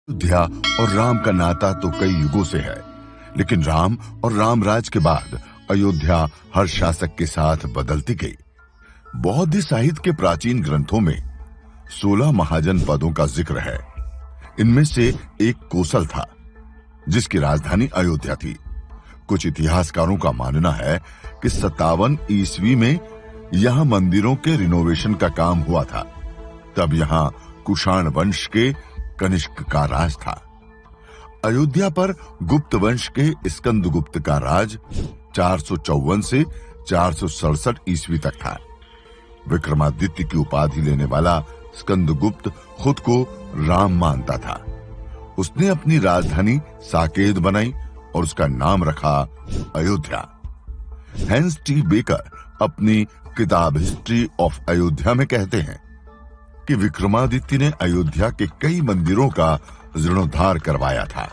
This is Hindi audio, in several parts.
अयोध्या और राम का नाता तो कई युगों से है, लेकिन राम और रामराज के बाद अयोध्या हर शासक के साथ बदलती गई। बौद्ध साहित्य के प्राचीन ग्रंथों में 16 महाजनपदों का जिक्र है। इनमें से एक कोसल था, जिसकी राजधानी अयोध्या थी। कुछ इतिहासकारों का मानना है कि 57 ईस्वी में यहां मंदिरों के रिनोवेशन का काम हुआ था। तब यहां कुषाण वंश के कनिष्क का राज था। अयोध्या पर गुप्त वंश के स्कंदगुप्त का राज 454 से 467 ईस्वी तक था। विक्रमादित्य की उपाधि लेने वाला स्कंदगुप्त खुद को राम मानता था। उसने अपनी राजधानी साकेत बनाई और उसका नाम रखा अयोध्या। हेंस टी बेकर अपनी किताब हिस्ट्री ऑफ अयोध्या में कहते हैं कि विक्रमादित्य ने अयोध्या के कई मंदिरों का जीर्णोद्धार करवाया था।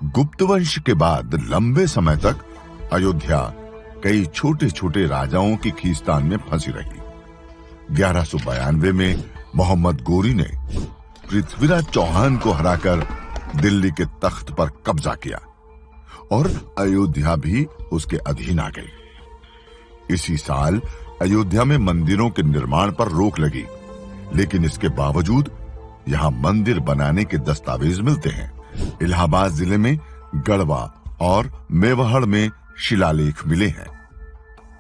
गुप्त वंश के बाद लंबे समय तक अयोध्या कई छोटे छोटे राजाओं की खींचतान में फंसी रही। 1192 में मोहम्मद गोरी ने पृथ्वीराज चौहान को हराकर दिल्ली के तख्त पर कब्जा किया और अयोध्या भी उसके अधीन आ गई। इसी साल अयोध्या में मंदिरों के निर्माण पर रोक लगी, लेकिन इसके बावजूद यहां मंदिर बनाने के दस्तावेज मिलते हैं। इलाहाबाद जिले में गढ़वा और मेवाड़ में शिलालेख मिले हैं।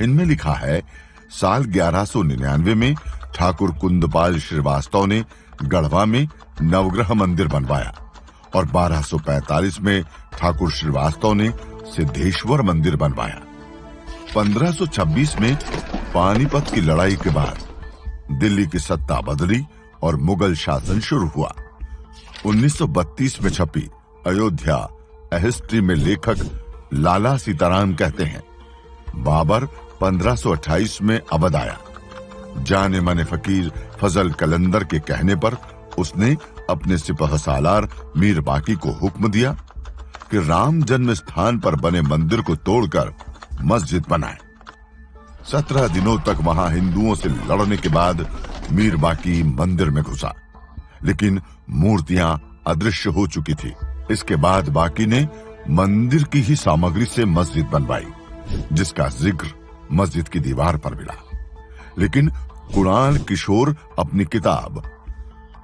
इनमें लिखा है, साल 1199 में ठाकुर कुंदपाल श्रीवास्तव ने गढ़वा में नवग्रह मंदिर बनवाया और 1245 में ठाकुर श्रीवास्तव ने सिद्धेश्वर मंदिर बनवाया। 1526 में पानीपत की लड़ाई के बाद दिल्ली की सत्ता बदली और मुगल शासन शुरू हुआ। 1932 में छपी अयोध्या ए हिस्ट्री में लेखक लाला सीताराम कहते हैं, बाबर 1528 में अवध आया। जाने माने फकीर फजल कलंदर के कहने पर उसने अपने सिपहसालार मीर बाकी को हुक्म दिया कि राम जन्म स्थान पर बने मंदिर को तोड़कर मस्जिद बनाए। 17 दिनों तक वहां हिंदुओं से लड़ने के बाद मीर बाकी मंदिर में घुसा, लेकिन मूर्तियां अदृश्य हो चुकी थी। इसके बाद बाकी ने मंदिर की ही सामग्री से मस्जिद बनवाई, जिसका जिक्र मस्जिद की दीवार पर मिला। लेकिन कुणाल किशोर अपनी किताब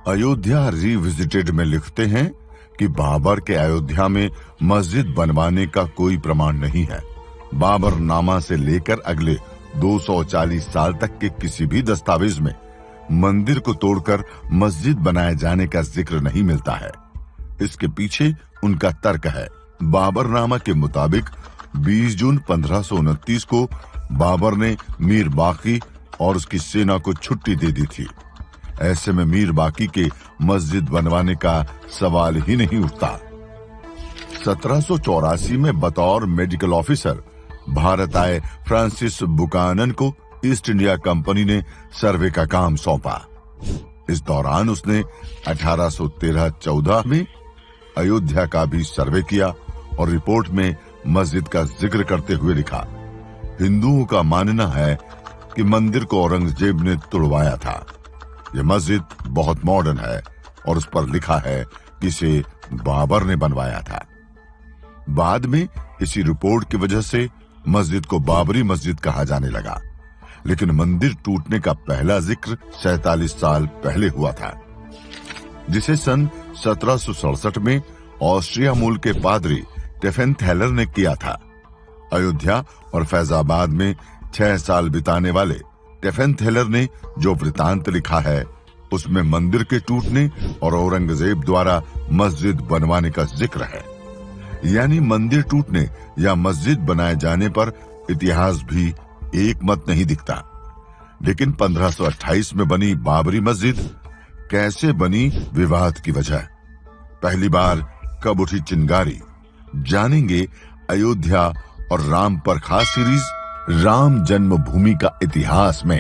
अयोध्या रिविजिटेड में लिखते हैं कि बाबर के अयोध्या में मस्जिद बनवाने का कोई प्रमाण नहीं है। बाबर नामा से लेकर अगले 240 साल तक के किसी भी दस्तावेज में मंदिर को तोड़कर मस्जिद बनाए जाने का जिक्र नहीं मिलता है। इसके पीछे उनका तर्क है, बाबरनामा के मुताबिक 20 जून 1529 को बाबर ने मीर बाकी और उसकी सेना को छुट्टी दे दी थी। ऐसे में मीर बाकी के मस्जिद बनवाने का सवाल ही नहीं उठता। 1784 में बतौर मेडिकल ऑफिसर भारत आए फ्रांसिस बुकानन को ईस्ट इंडिया कंपनी ने सर्वे का काम सौंपा। इस दौरान उसने 1813-14 में अयोध्या का भी सर्वे किया और रिपोर्ट में मस्जिद का जिक्र करते हुए लिखा, हिंदुओं का मानना है कि मंदिर को औरंगजेब ने तुड़वाया था। यह मस्जिद बहुत मॉडर्न है और उस पर लिखा है कि इसे बाबर ने बनवाया था। बाद में इसी रिपोर्ट की वजह से मस्जिद को बाबरी मस्जिद कहा जाने लगा, लेकिन मंदिर टूटने का पहला जिक्र 47 साल पहले हुआ था, जिसे सन 1767 में ऑस्ट्रिया मूल के पादरी टेफेनथेलर ने किया था। अयोध्या और फैजाबाद में 6 साल बिताने वाले टेफेनथेलर ने जो वृतांत लिखा है, उसमें मंदिर के टूटने और औरंगजेब द्वारा मस्जिद बनवाने का जिक्र है। यानी मंदिर टूटने या मस्जिद बनाए जाने पर इतिहास भी एक मत नहीं दिखता। लेकिन 1528 में बनी बाबरी मस्जिद कैसे बनी, विवाद की वजह। पहली बार कब उठी चिंगारी, जानेंगे अयोध्या और राम पर खास सीरीज राम जन्मभूमि का इतिहास में।